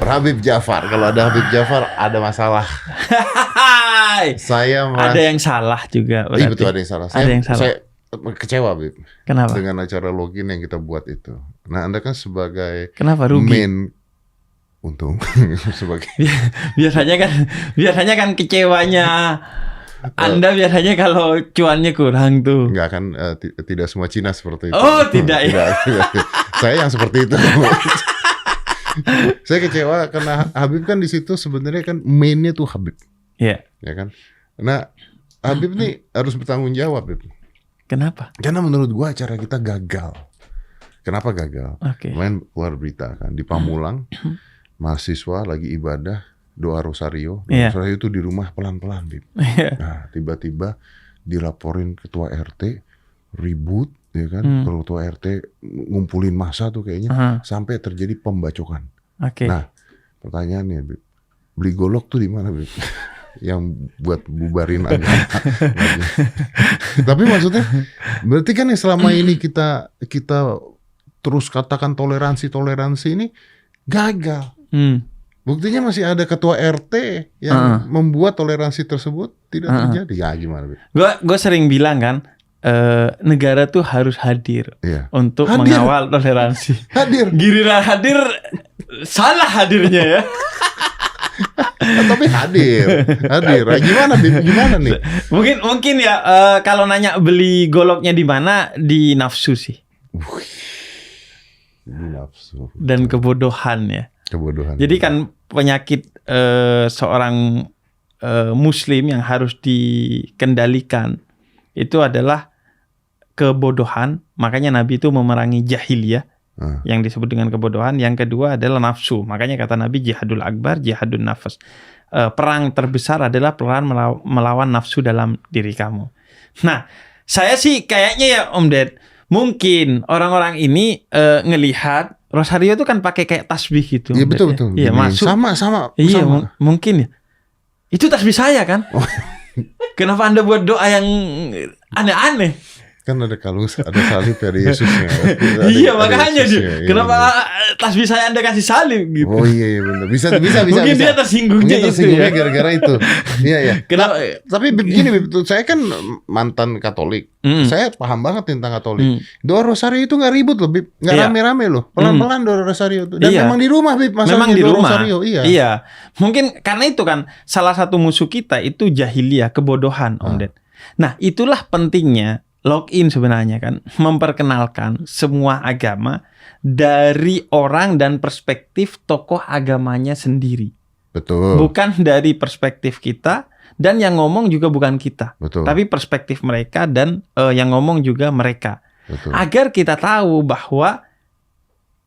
Habib Ja'far. Kalau ada Habib Ja'far ada masalah. Saya merasa Ada yang salah juga berarti. Iya betul, ada yang salah. Saya kecewa, Bib. Kenapa? Dengan acara login yang kita buat itu. Nah, Anda kan sebagai Kenapa rugi? main untung sebagai biasanya kan kecewanya Anda biasanya kalau cuannya kurang tuh. Enggak kan tidak semua Cina seperti itu. Oh, tidak ya. Tidak. Saya yang seperti itu. Saya kecewa karena Habib kan di situ sebenarnya kan mainnya tuh Habib. Iya. Ya kan? Nah, Habib nih harus bertanggung jawab, Bib. Kenapa? Karena menurut gua acara kita gagal. Kenapa gagal? Oke. Kemarin keluar berita kan di Pamulang mahasiswa lagi ibadah doa rosario. Iya. Rosario itu di rumah pelan-pelan, Bib. Iya. Nah, tiba-tiba dilaporin ketua RT ribut, ya kan? Kalau ketua RT ngumpulin massa tuh kayaknya sampai terjadi pembacokan. Oke. Nah, pertanyaannya, Bib, beli golok tuh di mana, Bib? Yang buat bubarin agama. Tapi maksudnya, berarti kan yang selama ini kita terus katakan toleransi ini gagal. Buktinya masih ada ketua RT yang membuat toleransi tersebut tidak terjadi. Ya gimana? Gue sering bilang kan, negara tuh harus hadir untuk mengawal toleransi. Giliran hadir, salah hadirnya ya. Tapi hadir. Gimana nih? Mungkin ya kalau nanya beli goloknya di mana, di nafsu sih. Nafsu. Dan kebodohan ya. Kebodohan. Jadi kan penyakit seorang Muslim yang harus dikendalikan itu adalah kebodohan. Makanya Nabi itu memerangi jahiliyah yang disebut dengan kebodohan. Yang kedua adalah nafsu. Makanya kata Nabi jihadul akbar, jihadun nafas. Perang terbesar adalah perang melawan nafsu dalam diri kamu. Nah, saya sih kayaknya ya Om Ded, mungkin orang-orang ini ngelihat rosario itu kan pakai kayak tasbih gitu. Iya betul. Iya masuk. Sama. Iya mungkin ya. Itu tasbih saya kan. Kenapa Anda buat doa yang aneh-aneh? Kan ada kalus, ada salib, ada Yesusnya. Iya makanya dia. Kenapa tasbih saya Anda kasih salib gitu? Oh iya benar. Bisa. Mungkin dia tersinggungnya itu ya. Gara-gara itu. Iya. Kenapa? Tapi begini, saya kan mantan Katolik. Saya paham banget tentang Katolik. Doa rosario itu nggak ribut loh, Bib. Nggak rame-rame loh. Pelan-pelan doa rosario itu. Dan memang di rumah, Bib. Memang di rumah. Rosario, Iya. Mungkin karena itu kan salah satu musuh kita itu jahiliyah, kebodohan, Om Ded. Nah, itulah pentingnya login sebenarnya kan, memperkenalkan semua agama dari orang dan perspektif tokoh agamanya sendiri. Betul. Bukan dari perspektif kita, dan yang ngomong juga bukan kita. Betul. Tapi perspektif mereka dan yang ngomong juga mereka. Betul. Agar kita tahu bahwa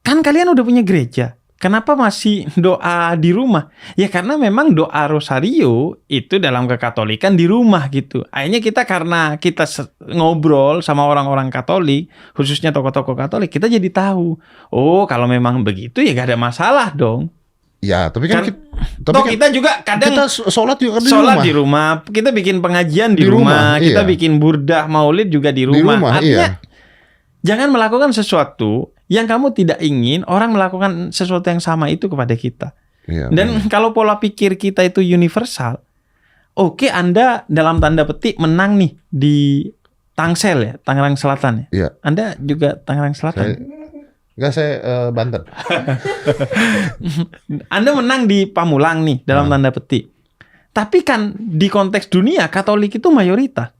kan kalian udah punya gereja. Kenapa masih doa di rumah? Ya karena memang doa rosario itu dalam kekatolikan di rumah gitu. Akhirnya karena kita ngobrol sama orang-orang Katolik, khususnya tokoh-tokoh Katolik, kita jadi tahu. Oh kalau memang begitu ya gak ada masalah dong. Ya tapi kan kita juga kadang kita sholat di rumah. Kita bikin pengajian di rumah. Kita bikin burdah maulid juga di rumah. Artinya jangan melakukan sesuatu yang kamu tidak ingin orang melakukan sesuatu yang sama itu kepada kita. Dan kalau pola pikir kita itu universal, oke, Anda dalam tanda petik menang nih di Tangsel ya, Tangerang Selatan ya. Anda juga Tangerang Selatan. Saya Banten. Anda menang di Pamulang nih dalam tanda petik. Tapi kan di konteks dunia Katolik itu mayoritas.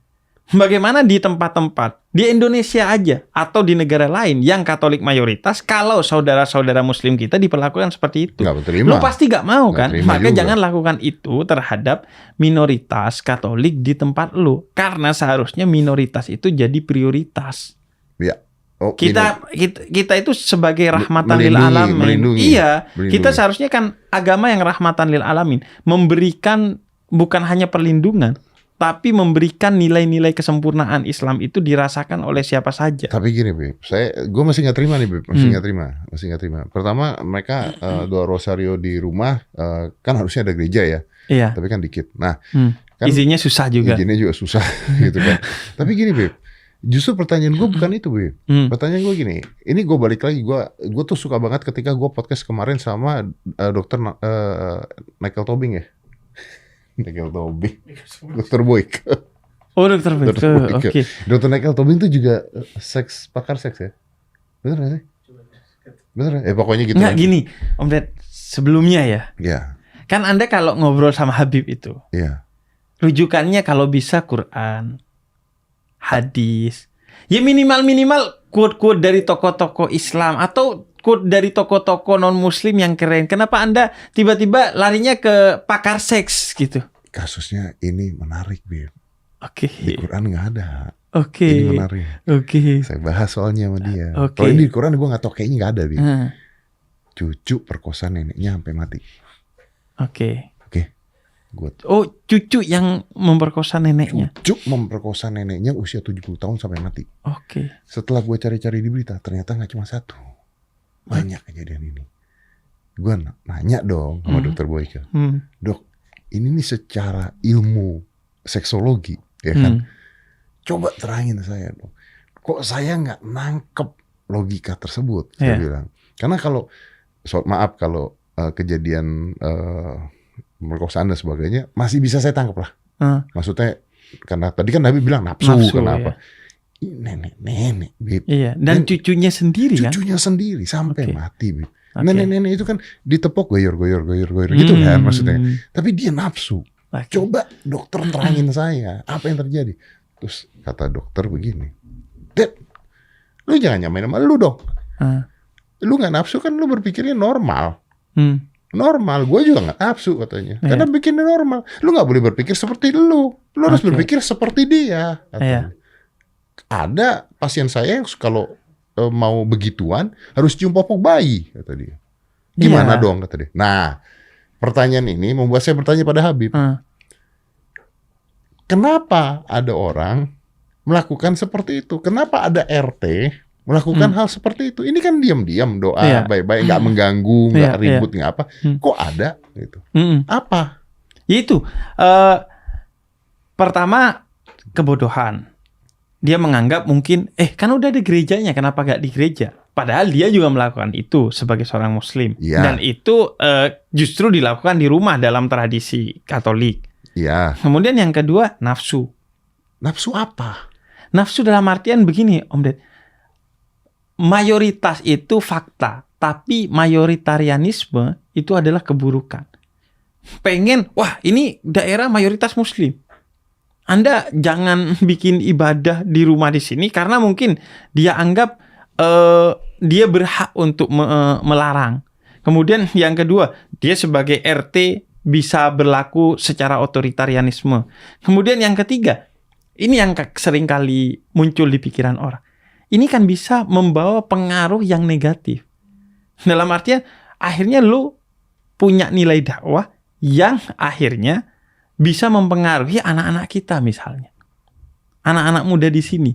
Bagaimana di tempat-tempat di Indonesia aja atau di negara lain yang Katolik mayoritas, kalau saudara-saudara Muslim kita diperlakukan seperti itu, lu pasti gak mau kan? Maka jangan lakukan itu terhadap minoritas Katolik di tempat lu, karena seharusnya minoritas itu jadi prioritas. Ya. Kita itu sebagai rahmatan lil alamin. Iya, kita seharusnya kan agama yang rahmatan lil alamin, memberikan bukan hanya perlindungan, tapi memberikan nilai-nilai kesempurnaan Islam itu dirasakan oleh siapa saja. Tapi gini, Beb, gue masih nggak terima nih, Beb, masih nggak terima. Pertama, mereka doa rosario di rumah, kan harusnya ada gereja ya, tapi kan dikit. Nah, kan izinnya susah juga. Izinnya juga susah, gitu kan. Tapi gini, Beb, Justru pertanyaan gue bukan itu, Bib. Pertanyaan gue gini, ini gue balik lagi, gue tuh suka banget ketika gue podcast kemarin sama dokter Michael Tobing ya. Michael Tobing, Dr. Boyke. Oh, Dr. Boyke, oke. Dr. Michael Tobing itu juga pakar seks ya? Bener gak sih? Bener ya? Pokoknya gitu. Nggak gini, Om Ded, sebelumnya ya. Iya. Kan Anda kalau ngobrol sama Habib itu, Iya. rujukannya kalau bisa Quran, hadis. Ya minimal quote-quote dari tokoh-tokoh Islam atau quote dari tokoh-tokoh non-muslim yang keren. Kenapa Anda tiba-tiba larinya ke pakar seks gitu? Kasusnya ini menarik, Bib. Oke. Di Quran nggak ada. Oke. Ini menarik. Oke. Saya bahas soalnya sama dia. Oke. Kalau ini di Quran gue nggak tahu, kayaknya nggak ada, Bib. Cucu perkosa neneknya sampai mati. Oke. Oh, cucu yang memperkosa neneknya. Cucu memperkosa neneknya usia 70 tahun sampai mati. Oke. Setelah gue cari-cari di berita, ternyata nggak cuma satu. Banyak kejadian ini. Gue nanya dong sama Dr. Boyke. Dok, ini nih secara ilmu seksologi, ya kan? Coba terangin saya dong. Kok saya nggak nangkep logika tersebut? Saya bilang. Karena kalau, maaf kalau kejadian pemerkosaan dan sebagainya masih bisa saya tangkap lah. Maksudnya karena tadi kan Nabi bilang nafsu kenapa? Ya. Nenek, Bib. Iya, dan cucunya sendiri kan? Cucunya sendiri sampai mati, Bib. Nenek itu kan ditepok goyor gitu kan maksudnya. Tapi dia nafsu. Coba dokter terangin saya apa yang terjadi. Terus kata dokter begini, Dad, lu jangan nyamain sama lu dong. Lu nggak nafsu kan, lu berpikirnya normal. Normal, gue juga nggak nafsu katanya. Karena bikinnya normal. Lu nggak boleh berpikir seperti lu harus berpikir seperti dia. Ada pasien saya yang kalau mau begituan harus cium popok bayi, kata dia. Gimana dong, kata dia. Nah, pertanyaan ini membuat saya bertanya pada Habib. Kenapa ada orang melakukan seperti itu? Kenapa ada RT melakukan hal seperti itu? Ini kan diam-diam doa, baik-baik, nggak mengganggu, nggak ribut, nggak apa. Kok ada gitu? Apa? Itu pertama kebodohan. Dia menganggap mungkin, kan udah di gerejanya, kenapa nggak di gereja? Padahal dia juga melakukan itu sebagai seorang Muslim. Dan itu justru dilakukan di rumah dalam tradisi Katolik. Kemudian yang kedua, nafsu. Nafsu apa? Nafsu dalam artian begini, Om Ded. Mayoritas itu fakta, tapi mayoritarianisme itu adalah keburukan. Pengen, wah ini daerah mayoritas Muslim. Anda jangan bikin ibadah di rumah di sini karena mungkin dia anggap dia berhak untuk melarang. Kemudian yang kedua, dia sebagai RT bisa berlaku secara otoritarianisme. Kemudian yang ketiga, ini yang sering kali muncul di pikiran orang. Ini kan bisa membawa pengaruh yang negatif. Dalam artian, akhirnya lu punya nilai dakwah yang akhirnya bisa mempengaruhi anak-anak kita misalnya. Anak-anak muda di sini.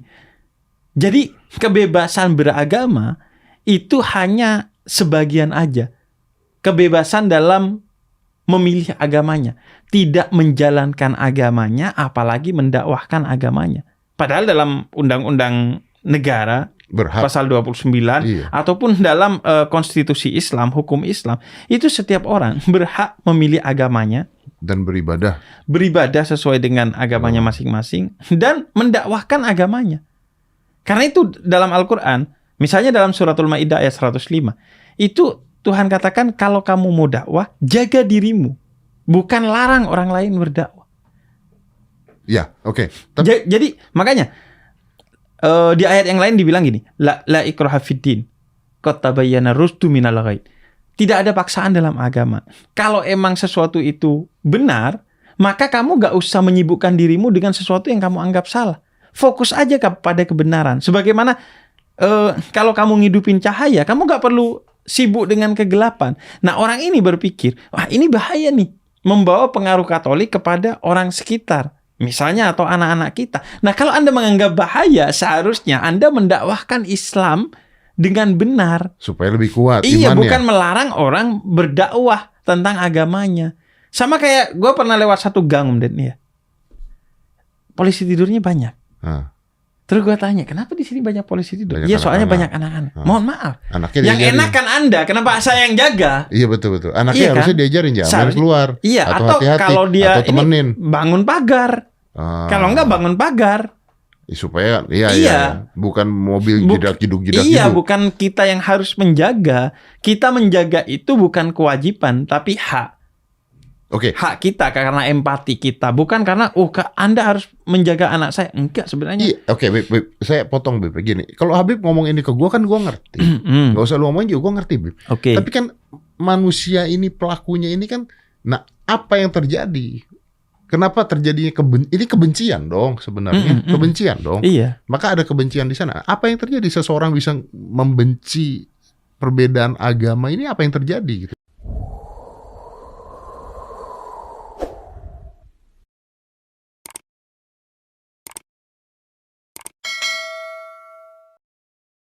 Jadi kebebasan beragama itu hanya sebagian aja. Kebebasan dalam memilih agamanya. Tidak menjalankan agamanya, apalagi mendakwahkan agamanya. Padahal dalam undang-undang negara berhak. Pasal 29 ataupun dalam konstitusi Islam, hukum Islam, itu setiap orang berhak memilih agamanya dan beribadah sesuai dengan agamanya masing-masing dan mendakwahkan agamanya. Karena itu dalam Al-Qur'an, misalnya dalam suratul Maidah ayat 105, itu Tuhan katakan kalau kamu mau dakwah, jaga dirimu, bukan larang orang lain berdakwah. Ya, oke. Jadi makanya di ayat yang lain dibilang gini, la ikraha fiddin, qad tabayyana rusdu minal ghai. Tidak ada paksaan dalam agama. Kalau emang sesuatu itu benar, maka kamu gak usah menyibukkan dirimu dengan sesuatu yang kamu anggap salah. Fokus aja pada kebenaran. Sebagaimana kalau kamu ngidupin cahaya, kamu gak perlu sibuk dengan kegelapan. Nah, orang ini berpikir, wah ini bahaya nih, membawa pengaruh Katolik kepada orang sekitar. Misalnya atau anak-anak kita. Nah, kalau Anda menganggap bahaya, seharusnya Anda mendakwahkan Islam dengan benar. Supaya lebih kuat imannya. Iya, bukan melarang orang berdakwah tentang agamanya. Sama kayak gue pernah lewat satu gang, Om Ded, ya. Polisi tidurnya banyak. Terus gue tanya, kenapa di sini banyak polisi tidur? Banyak Iya, soalnya anak-anak. banyak anak-anak. Mohon maaf. Anaknya Yang diajarin. enak kan Anda, kenapa saya yang jaga? Iya betul. Anaknya Iya kan? harusnya diajarin jangan Seharusnya- keluar. Iya, atau hati-hati, kalau dia atau temenin. ini bangun pagar. Kalau enggak bangun pagar. Supaya iya. Bukan mobil Buk- jedak-jeduk. Iya, bukan kita yang harus menjaga. Kita menjaga itu bukan kewajiban, tapi hak. Oke. Hak kita karena empati kita, bukan karena Anda harus menjaga anak saya. Enggak sebenarnya. Iya, oke, Bib. Saya potong Bib begini. Kalau Habib ngomong ini ke gua kan gua ngerti. Gak usah lu ngomongin juga gua ngerti, Bib. Oke. Tapi kan manusia ini pelakunya ini kan, nah apa yang terjadi? Kenapa terjadinya ini kebencian dong sebenarnya, kebencian dong. Iya. Maka ada kebencian di sana. Apa yang terjadi seseorang bisa membenci perbedaan agama ini? Apa yang terjadi gitu?